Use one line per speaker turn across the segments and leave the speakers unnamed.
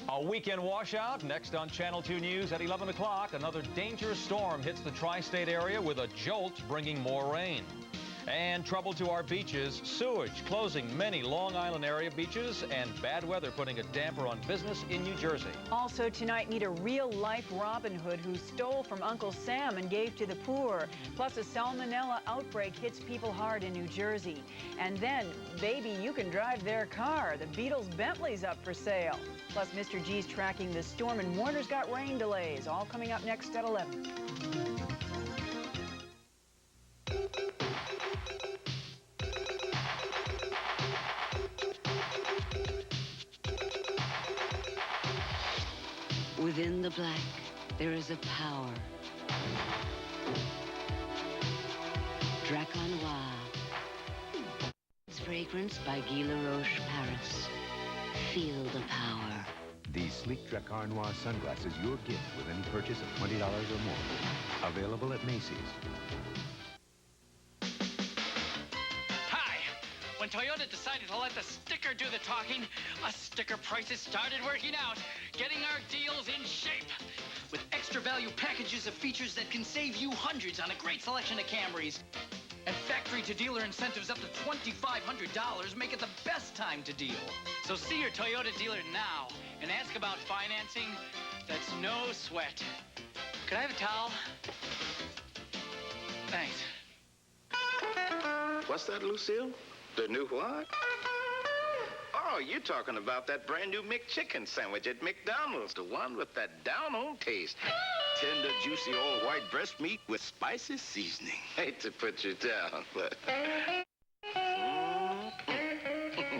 A weekend washout. Next on Channel 2 News at 11 o'clock, another dangerous storm hits the tri-state area with a jolt bringing more rain. And trouble to our beaches, sewage closing many Long Island area beaches, and bad weather putting a damper on business in New Jersey.
Also tonight, meet a real-life Robin Hood who stole from Uncle Sam and gave to the poor. Plus, a salmonella outbreak hits people hard in New Jersey. And then, baby, you can drive their car. The Beatles' Bentley's up for sale. Plus, Mr. G's tracking the storm, and Warner's got rain delays. All coming up next at 11.
Within the black, there is a power. Dragon Noir. Fragrance by Guy Laroche, Paris. Feel the power.
These sleek Dracar Noir sunglasses, your gift with any purchase of $20 or more. Available at Macy's.
Hi! When Toyota decided to let the sticker do the talking, us sticker prices started working out, getting our deals in shape. With extra value packages of features that can save you hundreds on a great selection of Camrys. And factory-to-dealer incentives up to $2,500 make it the best time to deal. So see your Toyota dealer now and ask about financing. That's no sweat. Could I have a towel? Thanks.
What's that, Lucille? The new what? Oh, you're talking about that brand new McChicken sandwich at McDonald's. The one with that down-home taste. Tender, juicy old white breast meat with spicy seasoning. Hate to put you down, but...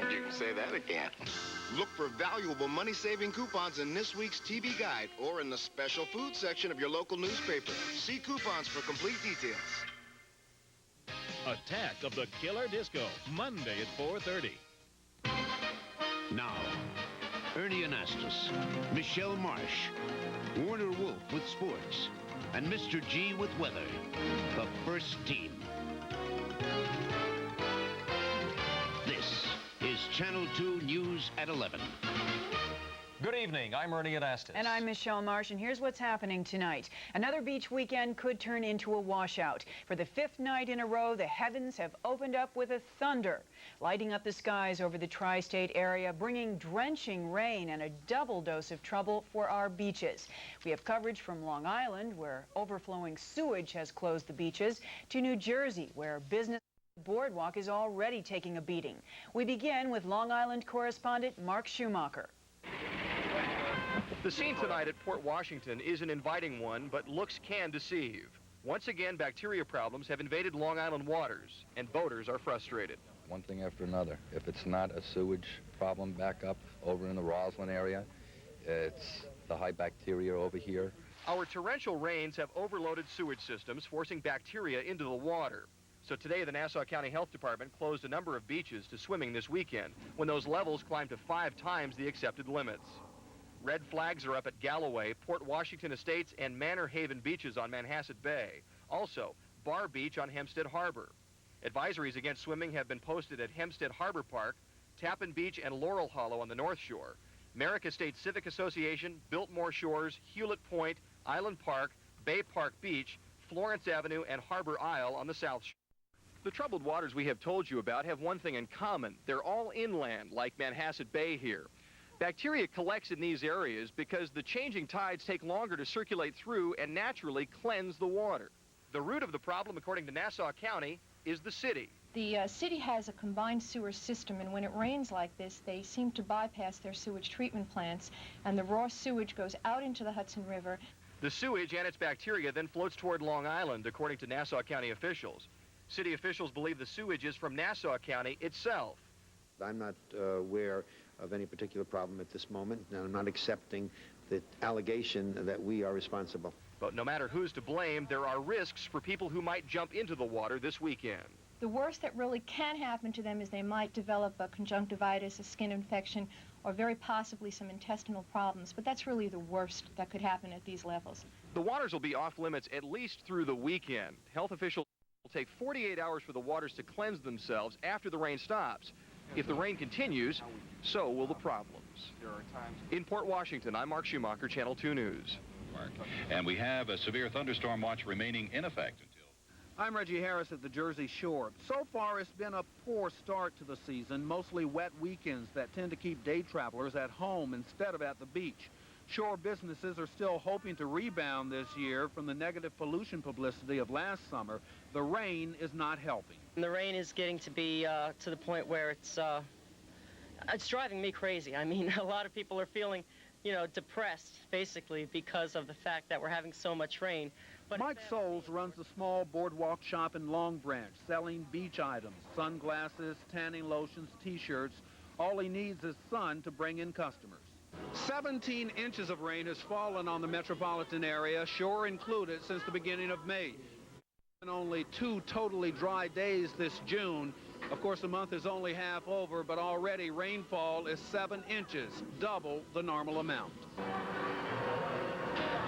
You can say that again.
Look for valuable money-saving coupons in this week's TV Guide or in the special food section of your local newspaper. See coupons for complete details.
Attack of the Killer Disco, Monday at 4:30.
Now, Ernie Anastas, Michelle Marsh, Warner Wolf with sports, and Mr. G with weather. The first team. This is Channel 2 News at 11.
Good evening. I'm Ernie Anastas.
And I'm Michelle Marsh, and here's what's happening tonight. Another beach weekend could turn into a washout. For the 5th night in a row, the heavens have opened up with a thunder, lighting up the skies over the tri-state area, bringing drenching rain and a double dose of trouble for our beaches. We have coverage from Long Island, where overflowing sewage has closed the beaches, to New Jersey, where business boardwalk is already taking a beating. We begin with Long Island correspondent Mark Schumacher.
The scene tonight at Port Washington is an inviting one, but looks can deceive. Once again, bacteria problems have invaded Long Island waters, and boaters are frustrated.
One thing after another. If it's not a sewage problem back up over in the Roslyn area, it's the high bacteria over here.
Our torrential rains have overloaded sewage systems, forcing bacteria into the water. So today, the Nassau County Health Department closed a number of beaches to swimming this weekend, when those levels climbed to 5 times the accepted limits. Red flags are up at Galloway, Port Washington Estates, and Manor Haven beaches on Manhasset Bay. Also, Bar Beach on Hempstead Harbor. Advisories against swimming have been posted at Hempstead Harbor Park, Tappan Beach, and Laurel Hollow on the North Shore, Merrick State Civic Association, Biltmore Shores, Hewlett Point, Island Park, Bay Park Beach, Florence Avenue, and Harbor Isle on the South Shore. The troubled waters we have told you about have one thing in common. They're all inland, like Manhasset Bay here. Bacteria collects in these areas because the changing tides take longer to circulate through and naturally cleanse the water. The root of the problem, according to Nassau County, is the city.
The city has a combined sewer system, and when it rains like this, they seem to bypass their sewage treatment plants, and the raw sewage goes out into the Hudson River.
The sewage and its bacteria then floats toward Long Island, according to Nassau County officials. City officials believe the sewage is from Nassau County itself.
I'm not aware of any particular problem at this moment, and I'm not accepting the allegation that we are responsible.
But no matter who's to blame, there are risks for people who might jump into the water this weekend.
The worst that really can happen to them is they might develop a conjunctivitis, a skin infection, or very possibly some intestinal problems. But that's really the worst that could happen at these levels.
The waters will be off limits at least through the weekend. Health officials will take 48 hours for the waters to cleanse themselves after the rain stops. If the rain continues, so will the problems. In Port Washington, I'm Mark Schumacher, Channel 2 News.
And we have a severe thunderstorm watch remaining in effect until...
I'm Reggie Harris at the Jersey Shore. So far, it's been a poor start to the season, mostly wet weekends that tend to keep day travelers at home instead of at the beach. Shore businesses are still hoping to rebound this year from the negative pollution publicity of last summer. The rain is not helping.
And the rain is getting to be to the point where it's driving me crazy. I mean, a lot of people are feeling, you know, depressed, basically, because of the fact that we're having so much rain. But
Mike Souls runs a small boardwalk shop in Long Branch, selling beach items, sunglasses, tanning lotions, T-shirts. All he needs is sun to bring in customers. 17 inches of rain has fallen on the metropolitan area, Shore included, since the beginning of May. And only 2 totally dry days this June. Of course, the month is only half over, but already rainfall is 7 inches, double the normal amount.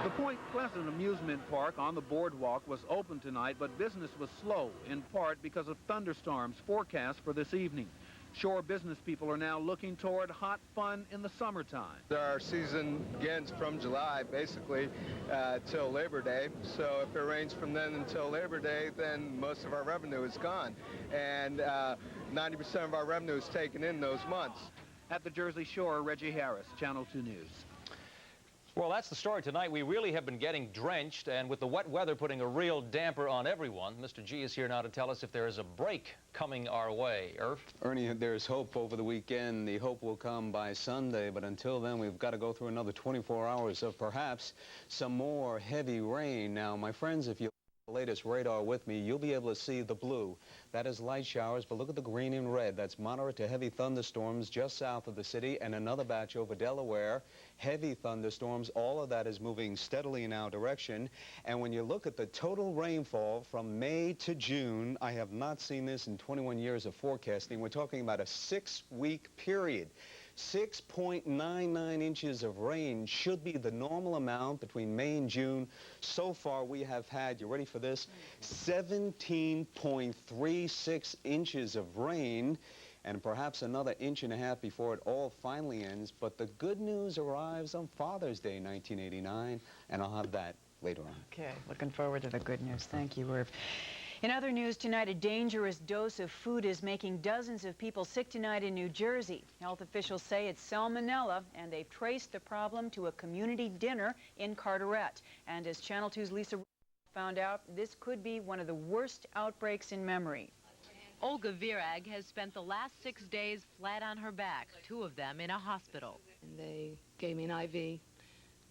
The Point Pleasant amusement park on the boardwalk was open tonight, but business was slow, in part because of thunderstorms forecast for this evening. Shore business people are now looking toward hot fun in the summertime.
Our season begins from July, basically, till Labor Day. So if it rains from then until Labor Day, then most of our revenue is gone. And 90% of our revenue is taken in those months.
At the Jersey Shore, Reggie Harris, Channel 2 News.
Well, that's the story tonight. We really have been getting drenched, and with the wet weather putting a real damper on everyone, Mr. G is here now to tell us if there is a break coming our way. Irv?
Ernie, there's hope over the weekend. The hope will come by Sunday, but until then, we've got to go through another 24 hours of perhaps some more heavy rain. Now, my friends, if you the latest radar with me, you'll be able to see the blue. That is light showers, but look at the green and red. That's moderate to heavy thunderstorms just south of the city, and another batch over Delaware. Heavy thunderstorms. All of that is moving steadily in our direction. And when you look at the total rainfall from May to June, I have not seen this in 21 years of forecasting. We're talking about a 6-week period. 6.99 inches of rain should be the normal amount between May and June. So far, we have had, you ready for this, 17.36 inches of rain, and perhaps another inch and a half before it all finally ends. But the good news arrives on Father's Day 1989, and I'll have that later on.
Okay, looking forward to the good news. Thank you, Irv. In other news tonight, a dangerous dose of food is making dozens of people sick tonight in New Jersey. Health officials say it's salmonella, and they've traced the problem to a community dinner in Carteret. And as Channel 2's Lisa found out, this could be one of the worst outbreaks in memory.
Olga Virag has spent the last 6 days flat on her back, 2 of them in a hospital.
And they gave me an IV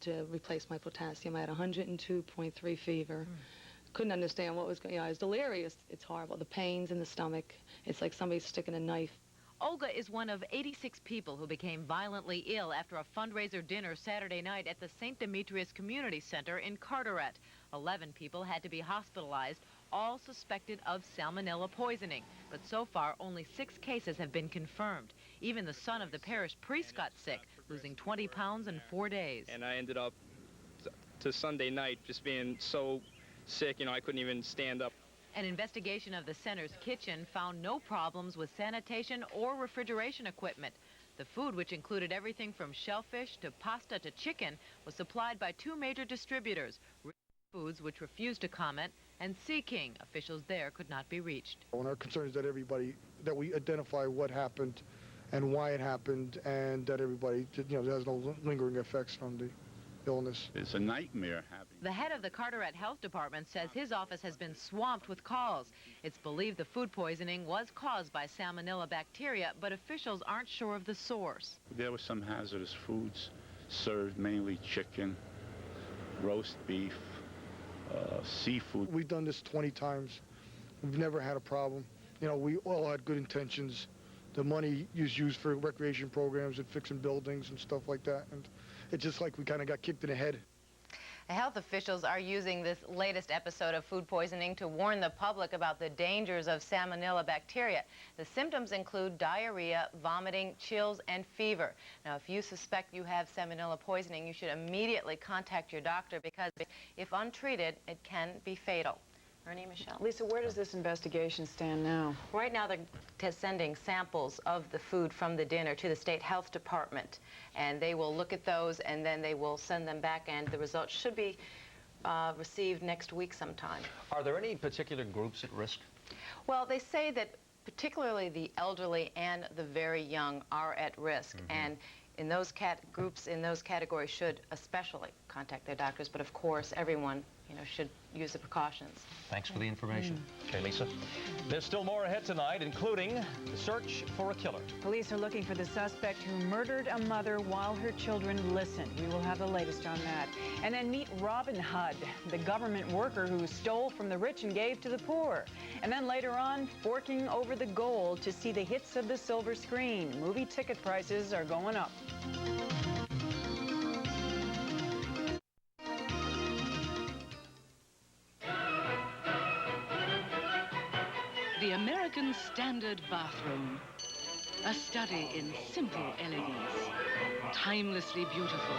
to replace my potassium. I had 102.3 fever. Couldn't understand what was going on. I was delirious. It's horrible. The pains in the stomach. It's like somebody's sticking a knife.
Olga is one of 86 people who became violently ill after a fundraiser dinner Saturday night at the St. Demetrius Community Center in Carteret. 11 people had to be hospitalized, all suspected of salmonella poisoning. But so far, only 6 cases have been confirmed. Even the son of the parish priest got sick, losing 20 pounds in 4 days.
And I ended up to Sunday night just being so sick, I couldn't even stand up.
An investigation of the center's kitchen found no problems with sanitation or refrigeration equipment. The food, which included everything from shellfish to pasta to chicken, was supplied by 2 major distributors, Foods, which refused to comment, and Sea King. Officials there could not be reached.
And our concern is that we identify what happened and why it happened, and that everybody, there's no lingering effects from the illness.
It's a nightmare having.
The head of the Carteret Health Department says his office has been swamped with calls. It's believed the food poisoning was caused by salmonella bacteria, but officials aren't sure of the source.
There were some hazardous foods served, mainly chicken, roast beef, seafood.
We've done this 20 times. We've never had a problem. We all had good intentions. The money is used for recreation programs and fixing buildings and stuff like that. And it's just like we kind of got kicked in the head.
Health officials are using this latest episode of food poisoning to warn the public about the dangers of salmonella bacteria. The symptoms include diarrhea, vomiting, chills, and fever. Now, if you suspect you have salmonella poisoning, you should immediately contact your doctor because if untreated, it can be fatal. Ernie, Michelle.
Lisa, where does this investigation stand now?
Right now, they're sending samples of the food from the dinner to the state health department, and they will look at those, and then they will send them back, and the results should be received next week sometime.
Are there any particular groups at risk?
Well, they say that particularly the elderly and the very young are at risk, and in those groups in those categories should especially contact their doctors, but of course everyone, should use the precautions.
Thanks for the information. Okay, Lisa. There's still more ahead tonight, including the search for a killer.
Police are looking for the suspect who murdered a mother while her children listened. We will have the latest on that. And then meet Robin Hood, the government worker who stole from the rich and gave to the poor. And then later on, forking over the gold to see the hits of the silver screen. Movie ticket prices are going up.
The American Standard Bathroom. A study in simple elegance. Timelessly beautiful.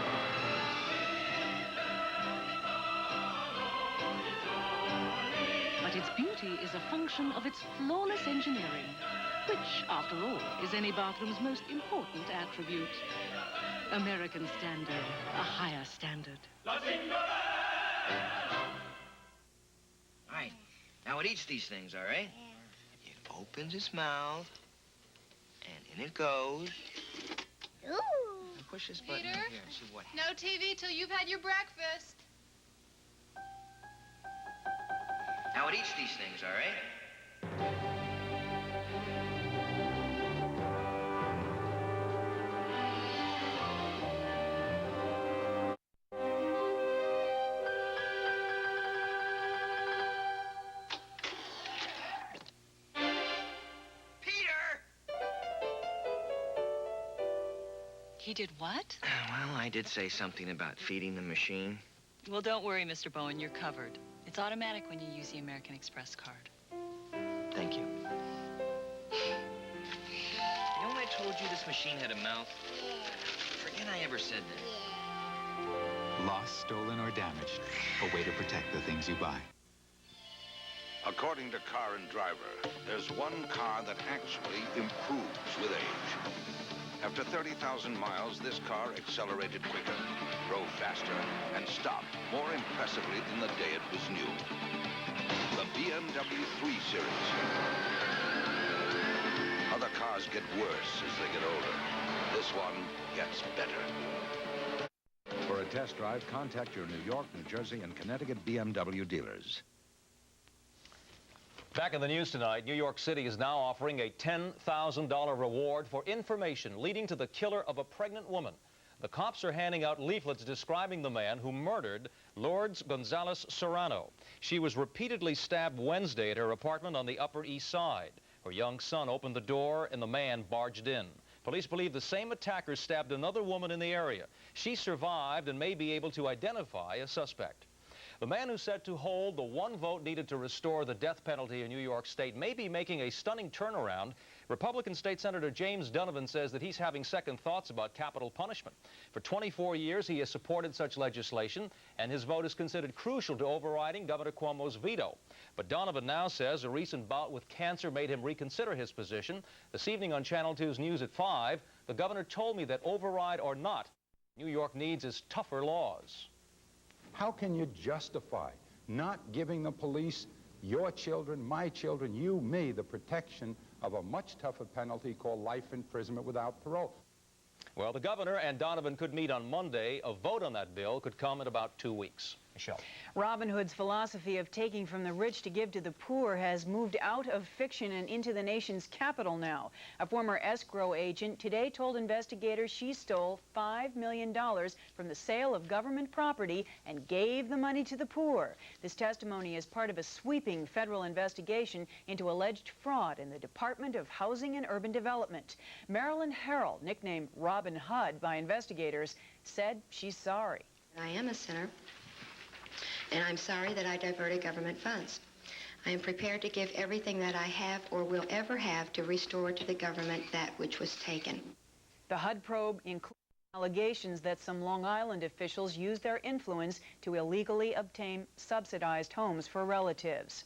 But its beauty is a function of its flawless engineering, which, after all, is any bathroom's most important attribute. American Standard, a higher standard.
All right, now it eats these things, all right? It opens its mouth, and in it goes.
Ooh.
Now push this button
Peter,
right here and see what happens.
no TV till you've had your breakfast.
Now it eats these things, all right?
He did what?
Well, I did say something about feeding the machine.
Well, don't worry, Mr. Bowen, you're covered. It's automatic when you use the American Express card.
Thank you. You know when I told you this machine had a mouth? Forget I ever said that.
Lost, stolen, or damaged. A way to protect the things you buy.
According to Car and Driver, there's one car that actually improves with age. After 30,000 miles, this car accelerated quicker, drove faster, and stopped more impressively than the day it was new. The BMW 3 Series. Other cars get worse as they get older. This one gets better.
For a test drive, contact your New York, New Jersey, and Connecticut BMW dealers.
Back in the news tonight, New York City is now offering a $10,000 reward for information leading to the killer of a pregnant woman. The cops are handing out leaflets describing the man who murdered Lourdes Gonzalez Serrano. She was repeatedly stabbed Wednesday at her apartment on the Upper East Side. Her young son opened the door and the man barged in. Police believe the same attacker stabbed another woman in the area. She survived and may be able to identify a suspect. The man who's set to hold the one vote needed to restore the death penalty in New York State may be making a stunning turnaround. Republican State Senator James Donovan says that he's having second thoughts about capital punishment. For 24 years, he has supported such legislation, and his vote is considered crucial to overriding Governor Cuomo's veto. But Donovan now says a recent bout with cancer made him reconsider his position. This evening on Channel 2's News at 5, the governor told me that override or not, New York needs is tougher laws.
How can you justify not giving the police, your children, my children, you, me, the protection of a much tougher penalty called life imprisonment without parole?
Well, the governor and Donovan could meet on Monday. A vote on that bill could come in about 2 weeks. Michelle.
Robin Hood's philosophy of taking from the rich to give to the poor has moved out of fiction and into the nation's capital now. A former escrow agent today told investigators she stole $5 million from the sale of government property and gave the money to the poor. This testimony is part of a sweeping federal investigation into alleged fraud in the Department of Housing and Urban Development. Marilyn Harrell, nicknamed Robin Hood by investigators, said she's sorry.
I am a sinner, and I'm sorry that I diverted government funds. I am prepared to give everything that I have or will ever have to restore to the government that which was taken.
The HUD probe includes allegations that some Long Island officials used their influence to illegally obtain subsidized homes for relatives.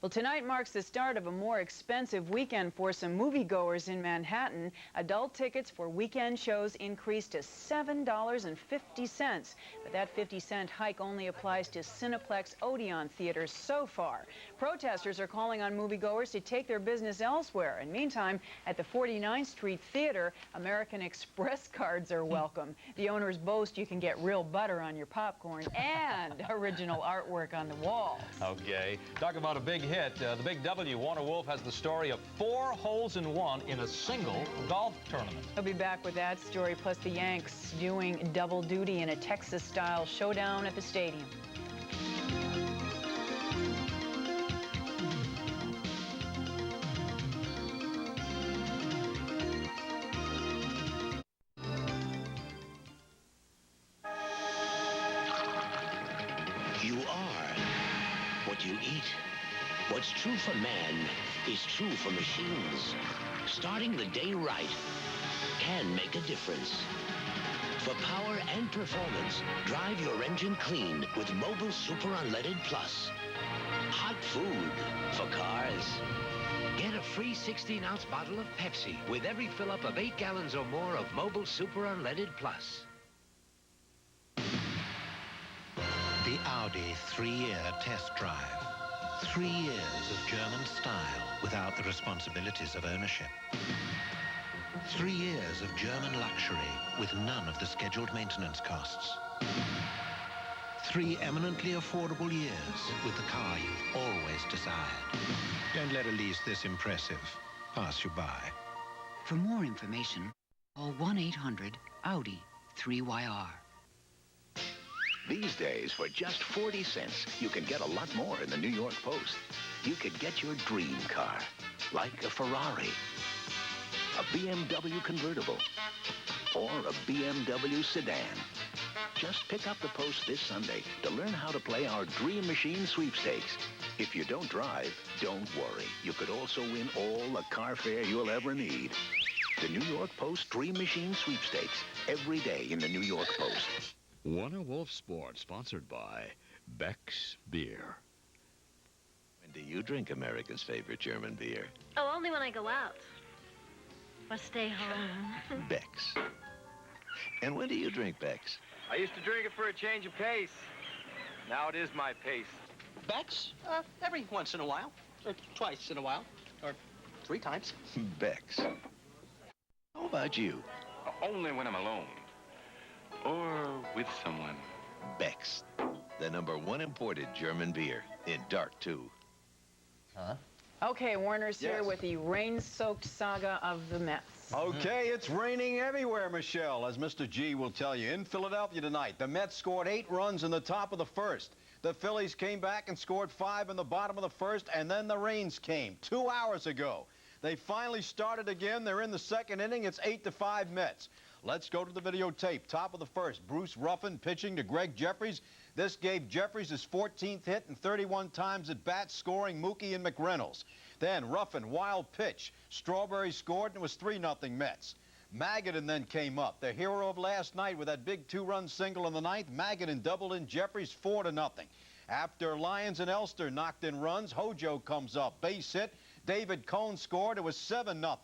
Well, tonight marks the start of a more expensive weekend for some moviegoers in Manhattan. Adult tickets for weekend shows increased to $7.50. But that 50-cent hike only applies to Cineplex Odeon theaters so far. Protesters are calling on moviegoers to take their business elsewhere. And meantime, at the 49th Street Theater, American Express cards are welcome. The owners boast you can get real butter on your popcorn and original artwork on the walls.
Okay. Talk about a big hit. The Big W, Warner Wolf, has the story of 4 holes in one in a single golf tournament.
He'll be back with that story, plus the Yanks doing double duty in a Texas-style showdown at the stadium.
You are what you eat. What's true for man is true for machines. Starting the day right can make a difference. For power and performance, drive your engine clean with Mobil Super Unleaded Plus. Hot food for cars. Get a free 16-ounce bottle of Pepsi with every fill-up of 8 gallons or more of Mobil Super Unleaded Plus.
The Audi 3-year test drive. 3 years of German style without the responsibilities of ownership. 3 years of German luxury with none of the scheduled maintenance costs. 3 eminently affordable years with the car you've always desired. Don't let a lease this impressive pass you by.
For more information, call 1-800-AUDI-3YR.
These days, for just 40 cents, you can get a lot more in the New York Post. You could get your dream car, like a Ferrari, a BMW convertible, or a BMW sedan. Just pick up the Post this Sunday to learn how to play our Dream Machine sweepstakes. If you don't drive, don't worry. You could also win all the car fare you'll ever need. The New York Post Dream Machine sweepstakes, every day in the New York Post.
Warner Wolf Sports, sponsored by Beck's Beer.
When do you drink America's favorite German beer?
Oh, only when I go out. Or stay home.
Beck's. And when do you drink Beck's?
I used to drink it for a change of pace. Now it is my pace.
Beck's? Every once in a while. Or twice in a while. Or 3 times.
Beck's. How about you?
Only when I'm alone. Or with someone.
Beck's, the #1 imported German beer, in dark, too.
Huh? Okay, Warner's here with the rain-soaked saga of the Mets.
Okay, it's raining everywhere, Michelle, as Mr. G will tell you. In Philadelphia tonight, the Mets scored 8 runs in the top of the first. The Phillies came back and scored 5 in the bottom of the first, and then the rains came 2 hours ago. They finally started again. They're in the second inning. It's 8-5 Mets. Let's go to the videotape. Top of the first, Bruce Ruffin pitching to Greg Jeffries. This gave Jeffries his 14th hit and 31 times at bat, scoring Mookie and McReynolds. Then Ruffin, wild pitch. Strawberry scored, and it was 3-0 Mets. Magadan then came up, the hero of last night with that big 2-run single in the ninth. Magadan doubled in Jeffries 4-0. After Lyons and Elster knocked in runs, Hojo comes up, base hit. David Cohn scored. It was 7-0.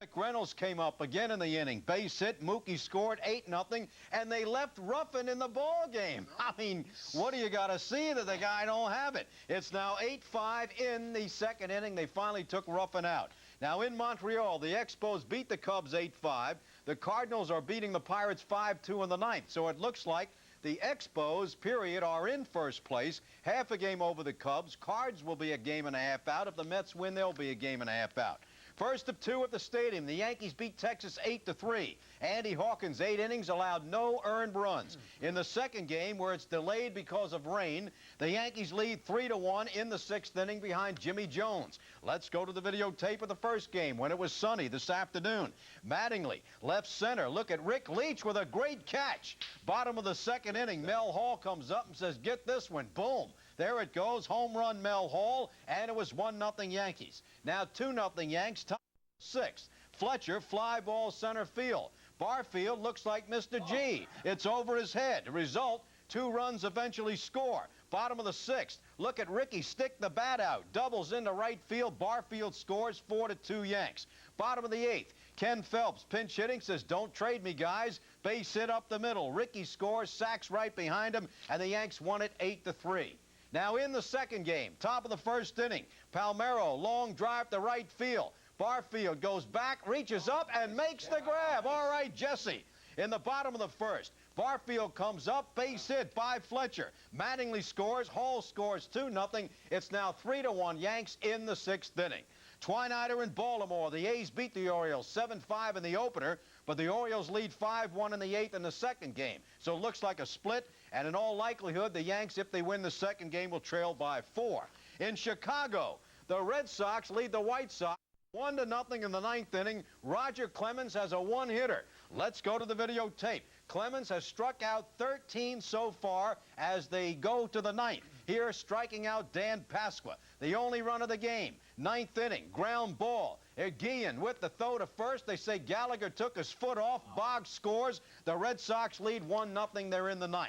McReynolds came up again in the inning. Base hit. Mookie scored 8-0, and they left Ruffin in the ball game. I mean, what do you got to see that the guy don't have it? It's now 8-5 in the second inning. They finally took Ruffin out. Now in Montreal, the Expos beat the Cubs 8-5. The Cardinals are beating the Pirates 5-2 in the ninth. So it looks like the Expos, period, are in first place. Half a game over the Cubs. Cards will be a game and a half out. If the Mets win, they'll be a game and a half out. First of 2 at the stadium, the Yankees beat Texas 8-3. Andy Hawkins, 8 innings, allowed no earned runs. In the second game, where it's delayed because of rain, the Yankees lead 3-1 in the 6th inning behind Jimmy Jones. Let's go to the videotape of the first game when it was sunny this afternoon. Mattingly, left center. Look at Rick Leach with a great catch. Bottom of the second inning, Mel Hall comes up and says, get this one. Boom. There it goes. Home run, Mel Hall. And it was 1-0 Yankees. Now 2-0 Yanks. Top 6th. Fletcher, fly ball center field. Barfield looks like Mr. G. It's over his head. The result, 2 runs eventually score. Bottom of the 6th. Look at Ricky stick the bat out. Doubles into right field. Barfield scores 4-2 Yanks. Bottom of the 8th. Ken Phelps, pinch hitting, says, don't trade me, guys. Base hit up the middle. Ricky scores, sacks right behind him, and the Yanks won it 8-3. Now in the second game, top of the 1st inning, Palmeiro, long drive to right field. Barfield goes back, reaches up, and makes the grab. All right, Jesse. In the bottom of the 1st, Barfield comes up, base hit by Fletcher. Mattingly scores, Hall scores 2-0. It's now 3-1 Yanks in the 6th inning. Twinider in Baltimore. The A's beat the Orioles 7-5 in the opener, but the Orioles lead 5-1 in the 8th in the second game. So it looks like a split, and in all likelihood, the Yanks, if they win the second game, will trail by 4. In Chicago, the Red Sox lead the White Sox 1-0 in the 9th inning. Roger Clemens has a one-hitter. Let's go to the videotape. Clemens has struck out 13 so far as they go to the 9th. Here, striking out Dan Pasqua. The only run of the game. 9th inning, ground ball. Guillen with the throw to first. They say Gallagher took his foot off. Boggs scores. The Red Sox lead 1-0. They're in the 9th.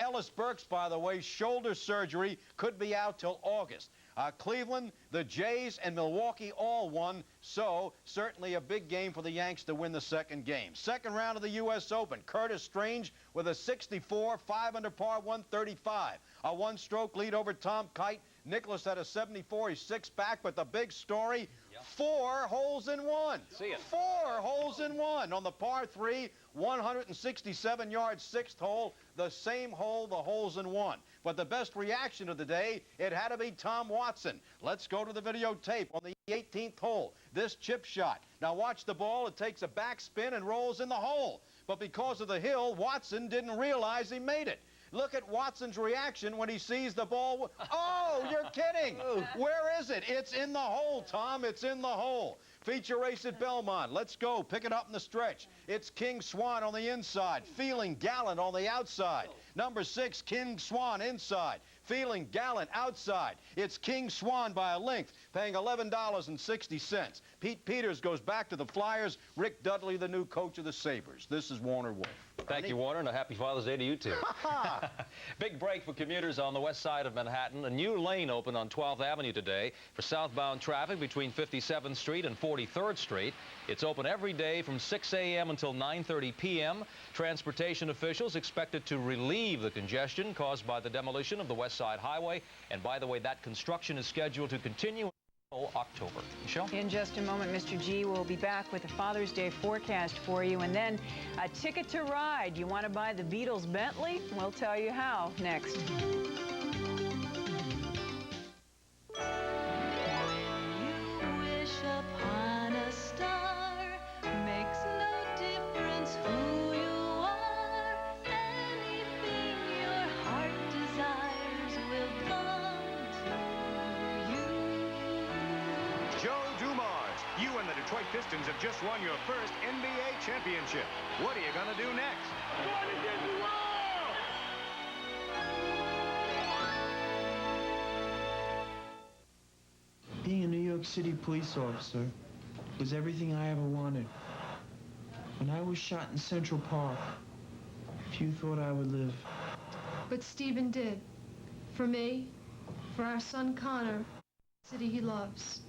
Ellis Burks, by the way, shoulder surgery, could be out till August. Cleveland, the Jays, and Milwaukee all won, so certainly a big game for the Yanks to win the second game. Second round of the U.S. Open, Curtis Strange with a 64, 5 under par, 135. A one-stroke lead over Tom Kite. Nicholas had a 74, he's 6 back, but the big story, 4 holes in 1.
See it.
4 holes in 1 on the par 3, 167-yard 6th hole, the same hole, the holes in 1. But the best reaction of the day, it had to be Tom Watson. Let's go to the videotape on the 18th hole. This chip shot. Now watch the ball. It takes a backspin and rolls in the hole. But because of the hill, Watson didn't realize he made it. Look at Watson's reaction when he sees the ball. Oh, you're kidding. Where is it? It's in the hole, Tom. It's in the hole. Feature race at Belmont. Let's go. Pick it up in the stretch. It's King Swan on the inside. Feeling Gallant on the outside. Number 6, King Swan inside. Feeling Gallant outside. It's King Swan by a length, paying $11.60. Pete Peters goes back to the Flyers. Rick Dudley, the new coach of the Sabres. This is Warner Wolf.
Thank you, Warner, and a happy Father's Day to you, too. Big break for commuters on the west side of Manhattan. A new lane opened on 12th Avenue today for southbound traffic between 57th Street and 43rd Street. It's open every day from 6 a.m. until 9:30 p.m. Transportation officials expected to relieve the congestion caused by the demolition of the West Side Highway. And by the way, that construction is scheduled to continue until October. Michelle?
In just a moment, Mr. G will be back with a Father's Day forecast for you. And then a ticket to ride. You want to buy the Beatles Bentley? We'll tell you how next.
Detroit Pistons have just won your first NBA championship. What are you going to do next? Going to Disney World!
Being a New York City police officer was everything I ever wanted. When I was shot in Central Park, few thought I would live.
But Stephen did. For me, for our son Connor, the city he loves.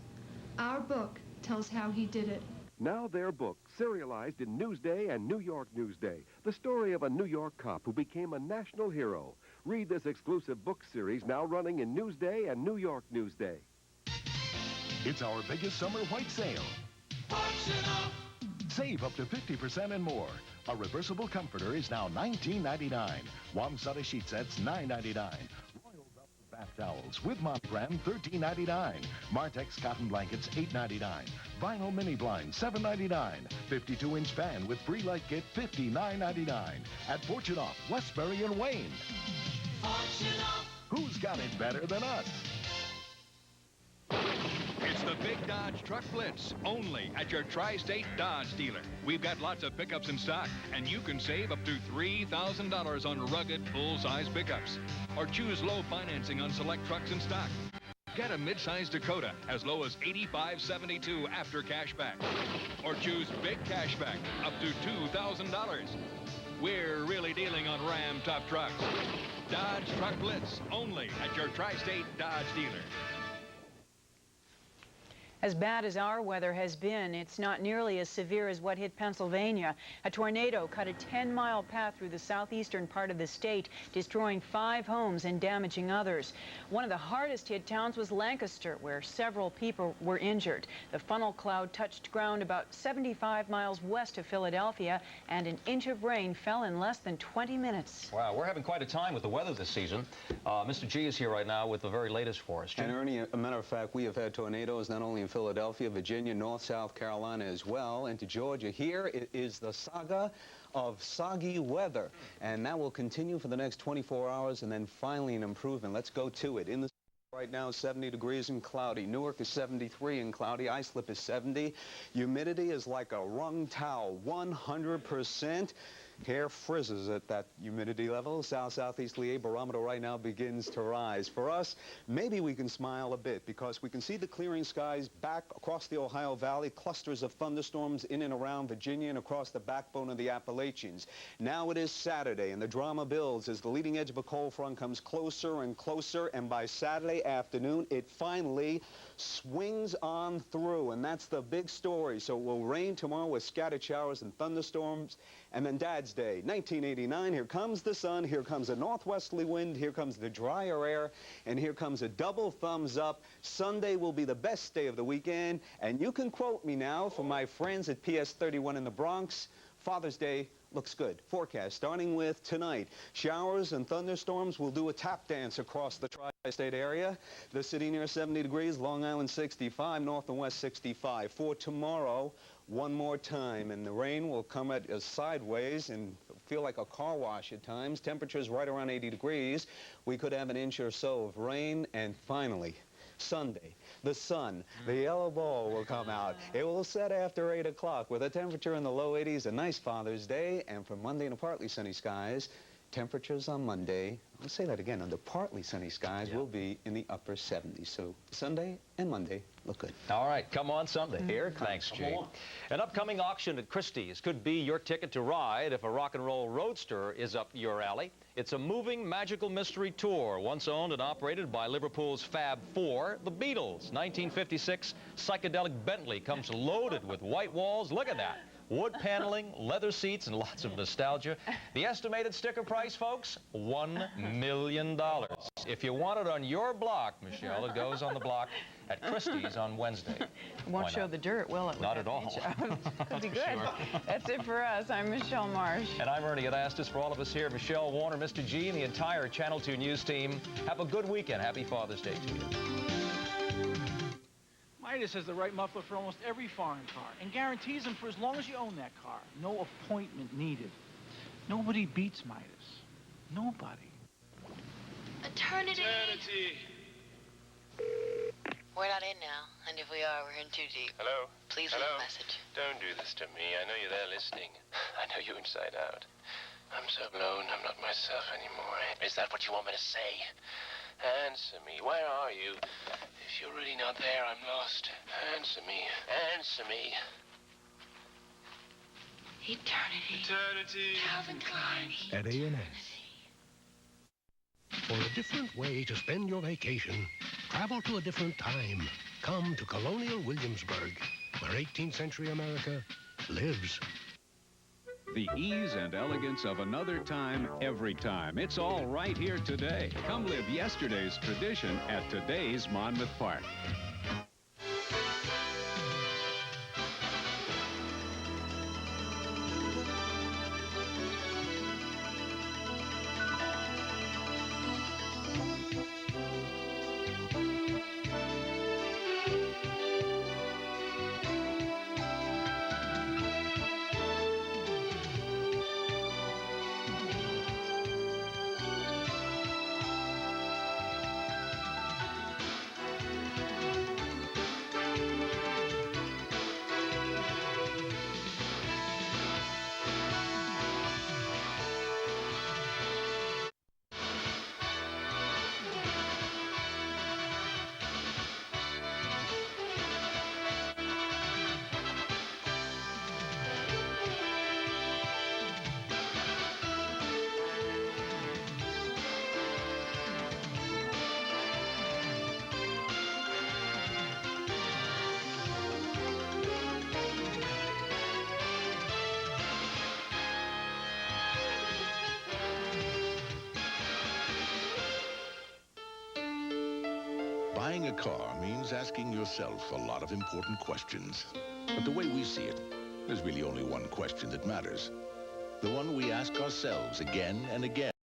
Our book tells how he did it.
Now their book, serialized in Newsday and New York Newsday. The story of a New York cop who became a national hero. Read this exclusive book series now running in Newsday and New York Newsday.
It's our biggest summer white sale. Fortunoff! Save up to 50% and more. A reversible comforter is now $19.99. Wamsutta sheet sets $9.99. Bath towels with monogram, $13.99. Martex cotton blankets, $8.99. Vinyl mini blinds, $7.99. 52-inch fan with free light kit, $59.99. At Fortunoff, Westbury and Wayne. Fortunoff! Who's got it better than us?
It's the Big Dodge Truck Blitz, only at your Tri-State Dodge dealer. We've got lots of pickups in stock, and you can save up to $3,000 on rugged, full-size pickups. Or choose low financing on select trucks in stock. Get a mid-size Dakota as low as $85.72 after cashback. Or choose big cashback up to $2,000. We're really dealing on Ram them tough trucks. Dodge Truck Blitz, only at your Tri-State Dodge dealer.
As bad as our weather has been, it's not nearly as severe as what hit Pennsylvania. A tornado cut a 10-mile path through the southeastern part of the state, destroying 5 homes and damaging others. One of the hardest hit towns was Lancaster, where several people were injured. The funnel cloud touched ground about 75 miles west of Philadelphia, and an inch of rain fell in less than 20 minutes.
Wow, we're having quite a time with the weather this season. Mr. G is here right now with the very latest for us. G?
And Ernie, a matter of fact, we have had tornadoes not only in Philadelphia, Virginia, North, South Carolina as well, and to Georgia. Here it is the saga of soggy weather, and that will continue for the next 24 hours, and then finally an improvement. Let's go to it. In the right now, 70 degrees and cloudy. Newark is 73 and cloudy. Islip is 70. Humidity is like a wrung towel, 100%. Hair frizzes at that humidity level. South-southeasterly barometer right now begins to rise. For us, maybe we can smile a bit because we can see the clearing skies back across the Ohio Valley, clusters of thunderstorms in and around Virginia and across the backbone of the Appalachians. Now it is Saturday, and the drama builds as the leading edge of a cold front comes closer and closer, and by Saturday afternoon, it finally swings on through, and that's the big story. So it will rain tomorrow with scattered showers and thunderstorms, and then Dad's Day, 1989, here comes the sun, here comes a northwesterly wind, here comes the drier air, and here comes a double thumbs up. Sunday will be the best day of the weekend, and you can quote me now from my friends at PS 31 in the Bronx. Father's Day looks good. Forecast starting with tonight. Showers and thunderstorms will do a tap dance across the tri-state area. The city near 70 degrees, Long Island 65, north and west 65. For tomorrow, one more time, and the rain will come at us sideways and feel like a car wash at times. Temperatures right around 80 degrees. We could have an inch or so of rain, and finally, Sunday, the sun, the yellow ball will come out. It will set after 8 o'clock with a temperature in the low 80s, a nice Father's Day, and for Monday in partly sunny skies, temperatures on Monday, I'll say that again, under partly sunny skies, will be in the upper 70s. So Sunday and Monday look good.
All right, come on Sunday.
Here it comes.
Thanks, G. An upcoming auction at Christie's could be your ticket to ride if a rock and roll roadster is up your alley. It's a moving magical mystery tour, once owned and operated by Liverpool's Fab Four, the Beatles. 1956 psychedelic Bentley comes loaded with white walls. Look at that. Wood paneling, leather seats, and lots of nostalgia. The estimated sticker price, folks, $1 million. If you want it on your block, Michelle, it goes on the block at Christie's on Wednesday.
It won't show the dirt, will it?
Not at all.
Could be good. Sure. That's it for us. I'm Michelle Marsh.
And I'm Ernie Anastas. For all of us here, Michelle Warner, Mr. G, and the entire Channel 2 News team, have a good weekend. Happy Father's Day to you.
Midas has the right muffler for almost every foreign car and guarantees them for as long as you own that car. No appointment needed. Nobody beats Midas. Nobody.
Eternity. We're not in now, and if we are, we're in too deep.
Hello?
Please
Hello?
leave a message.
Don't do this to me. I know you're there listening. I know you inside out. I'm so blown, I'm not myself anymore. Is that what you want me to say? Answer me. Where are you? If you're really not there, I'm lost. Answer me. Answer me.
Eternity. Calvin Klein.
At A&S. For a different way to spend your vacation, travel to a different time. Come to Colonial Williamsburg, where 18th century America lives.
The ease and elegance of another time, every time. It's all right here today. Come live yesterday's tradition at today's Monmouth Park.
Buying a car means asking yourself a lot of important questions. But the way we see it, there's really only one question that matters. The one we ask ourselves again and again.